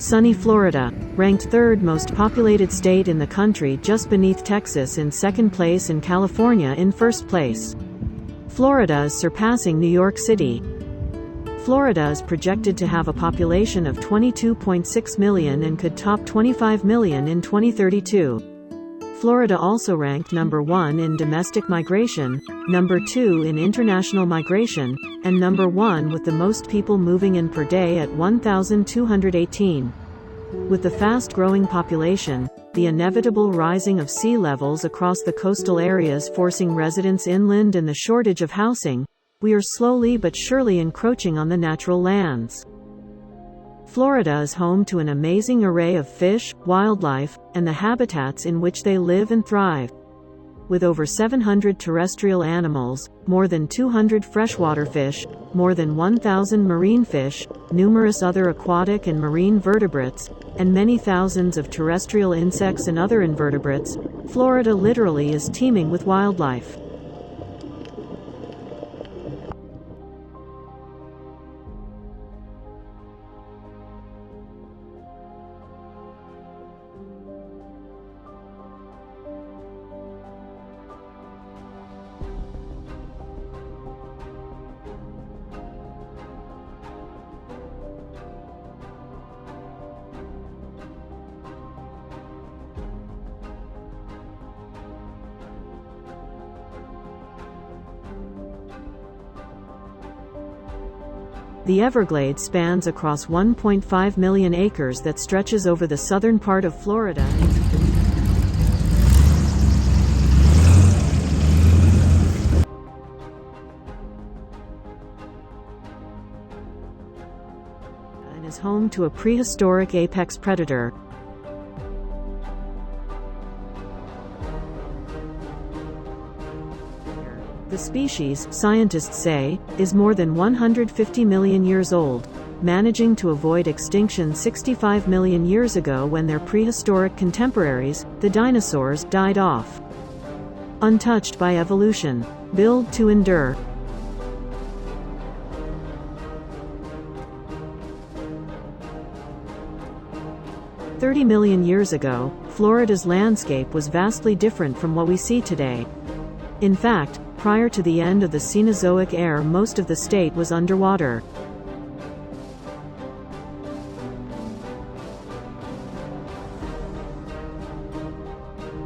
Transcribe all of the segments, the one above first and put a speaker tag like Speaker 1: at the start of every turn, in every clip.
Speaker 1: Sunny Florida, ranked third most populated state in the country just beneath Texas in second place and California in first place. Florida is surpassing New York City. Florida is projected to have a population of 22.6 million and could top 25 million in 2032. Florida also ranked number 1 in domestic migration, number 2 in international migration, and number 1 with the most people moving in per day at 1,218. With the fast-growing population, the inevitable rising of sea levels across the coastal areas forcing residents inland and the shortage of housing, we are slowly but surely encroaching on the natural lands. Florida is home to an amazing array of fish, wildlife, and the habitats in which they live and thrive. With over 700 terrestrial animals, more than 200 freshwater fish, more than 1,000 marine fish, numerous other aquatic and marine vertebrates, and many thousands of terrestrial insects and other invertebrates, Florida literally is teeming with wildlife. The Everglades spans across 1.5 million acres that stretches over the southern part of Florida and is home to a prehistoric apex predator. The species, scientists say, is more than 150 million years old, managing to avoid extinction 65 million years ago when their prehistoric contemporaries, the dinosaurs, died off. Untouched by evolution. Built to endure. "30 million years ago, Florida's landscape was vastly different from what we see today. In fact, prior to the end of the Cenozoic era, most of the state was underwater.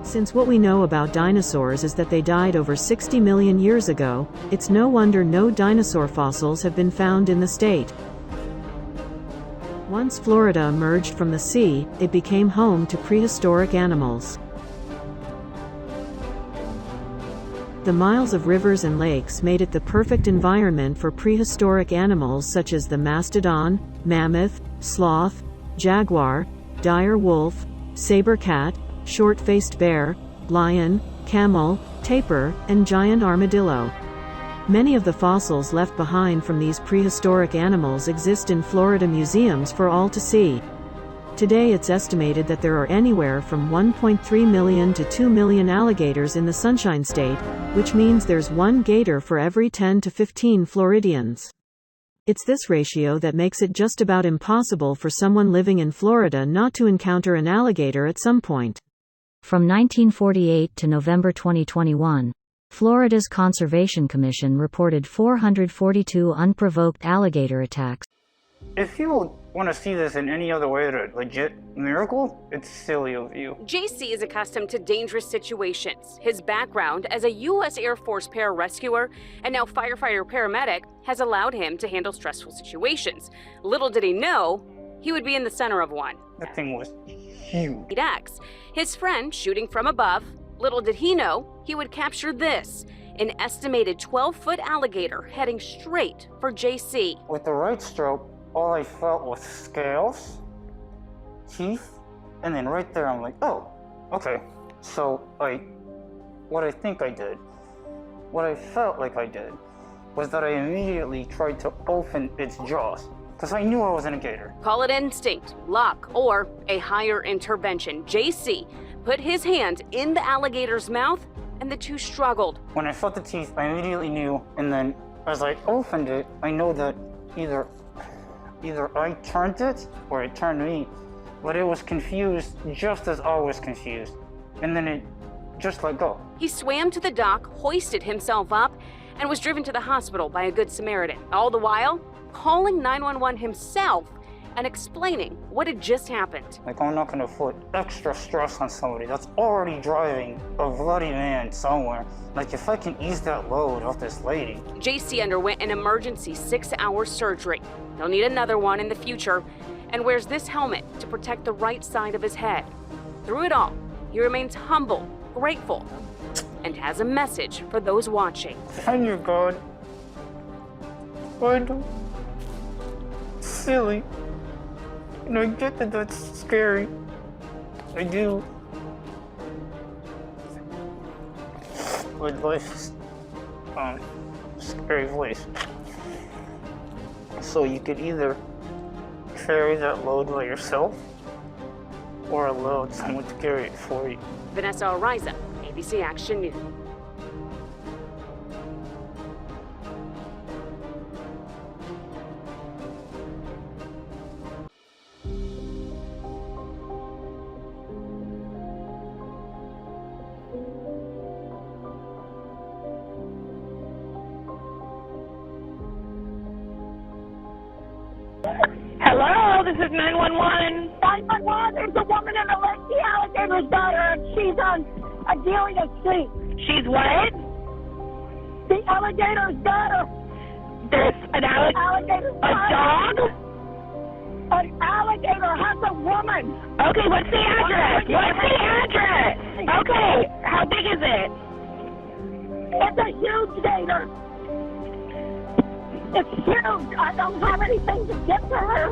Speaker 1: Since what we know about dinosaurs is that they died over 60 million years ago, it's no wonder no dinosaur fossils have been found in the state. Once Florida emerged from the sea, it became home to prehistoric animals. The miles of rivers and lakes made it the perfect environment for prehistoric animals such as the mastodon, mammoth, sloth, jaguar, dire wolf, saber cat, short-faced bear, lion, camel, tapir, and giant armadillo. Many of the fossils left behind from these prehistoric animals exist in Florida museums for all to see. Today it's estimated that there are anywhere from 1.3 million to 2 million alligators in the Sunshine State, which means there's one gator for every 10 to 15 Floridians. It's this ratio that makes it just about impossible for someone living in Florida not to encounter an alligator at some point.
Speaker 2: From 1948 to November 2021, Florida's Conservation Commission reported 442 unprovoked alligator attacks.
Speaker 3: If you want to see this in any other way than a legit miracle, it's silly of you.
Speaker 4: JC is accustomed to dangerous situations. His background as a U.S. Air Force pararescuer and now firefighter paramedic has allowed him to handle stressful situations. Little did he know, he would be in the center of one.
Speaker 3: That thing was huge.
Speaker 4: His friend shooting from above. Little did he know, he would capture this, an estimated 12-foot alligator heading straight for JC.
Speaker 3: With the right stroke, all I felt was scales, teeth, and then right there I'm like, oh, okay. So what I felt like I did, was that I immediately tried to open its jaws, because I knew I was in a gator.
Speaker 4: Call it instinct, luck, or a higher intervention. JC put his hand in the alligator's mouth, and the two struggled.
Speaker 3: When I felt the teeth, I immediately knew, and then as I opened it, I know that either either I turned it or it turned me, but it was confused just as I was confused. And then it just let go.
Speaker 4: He swam to the dock, hoisted himself up, and was driven to the hospital by a good Samaritan, all the while calling 911 himself and explaining what had just happened.
Speaker 3: Like, I'm not gonna put extra stress on somebody that's already driving a bloody man somewhere. Like, if I can ease that load off this lady.
Speaker 4: JC underwent an emergency 6-hour surgery. He'll need another one in the future, and wears this helmet to protect the right side of his head. Through it all, he remains humble, grateful, and has a message for those watching.
Speaker 3: And you're gone. I know. Silly. And I get that that's scary. I do. But life is a scary place. So you could either carry that load by yourself or allow someone to carry it for you.
Speaker 4: Vanessa Ariza, ABC Action News.
Speaker 5: Hello, this is 911. 911, there's a woman in the lake, the alligator's daughter, and she's dealing a seat. She's what? The alligator's daughter. There's an alligator's daughter. A dog? An alligator has a woman. Okay, what's the address? What's the address? Okay, how big is it? It's a huge gator. It's huge. I don't have anything to get to her.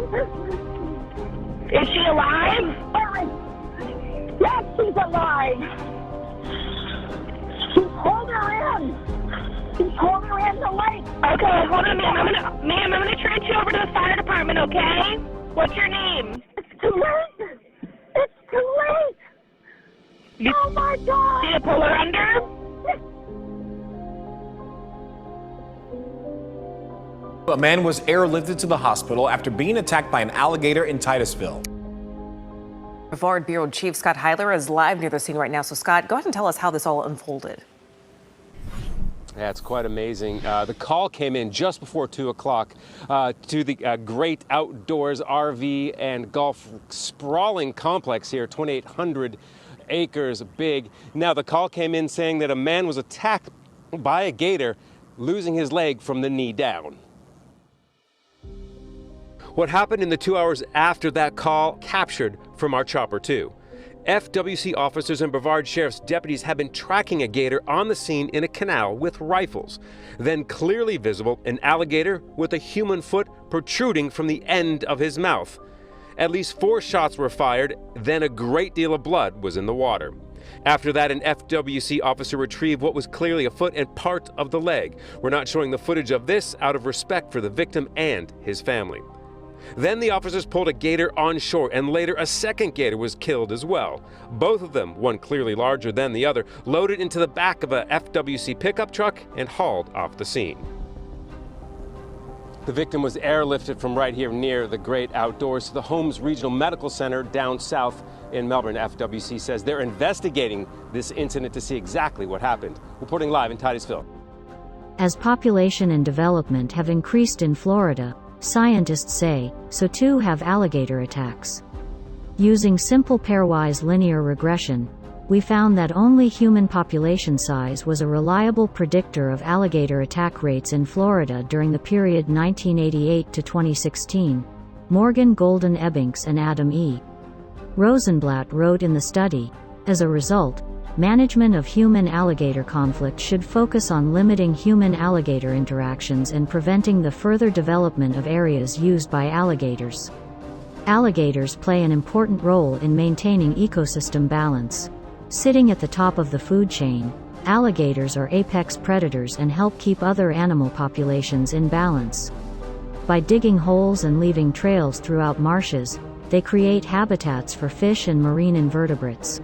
Speaker 5: Is she alive? Yes, she's alive. She's holding her in. She's holding her in the lake. Okay, hold on, ma'am. I'm gonna transfer you over to the fire department, okay? What's your name? It's too late. It's too late. Oh my God. Did you pull her under?
Speaker 6: A man was airlifted to the hospital after being attacked by an alligator in Titusville.
Speaker 7: Brevard Bureau Chief Scott Heiler is live near the scene right now. So, Scott, go ahead and tell us how this all unfolded.
Speaker 8: Yeah, it's quite amazing. The call came in just before 2 o'clock to the Great Outdoors RV and Golf sprawling complex here, 2,800 acres big. Now, the call came in saying that a man was attacked by a gator, losing his leg from the knee down. What happened in the 2 hours after that call captured from our Chopper 2. FWC officers and Brevard Sheriff's deputies have been tracking a gator on the scene in a canal with rifles. Then clearly visible, an alligator with a human foot protruding from the end of his mouth. At least 4 shots were fired, then a great deal of blood was in the water. After that, an FWC officer retrieved what was clearly a foot and part of the leg. We're not showing the footage of this out of respect for the victim and his family. Then the officers pulled a gator on shore, and later a second gator was killed as well. Both of them, one clearly larger than the other, loaded into the back of a FWC pickup truck and hauled off the scene. The victim was airlifted from right here near the Great Outdoors to the Holmes Regional Medical Center down south in Melbourne. FWC says they're investigating this incident to see exactly what happened. Reporting live in Titusville.
Speaker 2: As population and development have increased in Florida, scientists say, so too have alligator attacks. Using simple pairwise linear regression, we found that only human population size was a reliable predictor of alligator attack rates in Florida during the period 1988 to 2016. Morgan Golden Ebbings and Adam E. Rosenblatt wrote in the study, as a result, management of human-alligator conflict should focus on limiting human-alligator interactions and preventing the further development of areas used by alligators. Alligators play an important role in maintaining ecosystem balance. Sitting at the top of the food chain, alligators are apex predators and help keep other animal populations in balance. By digging holes and leaving trails throughout marshes, they create habitats for fish and marine invertebrates.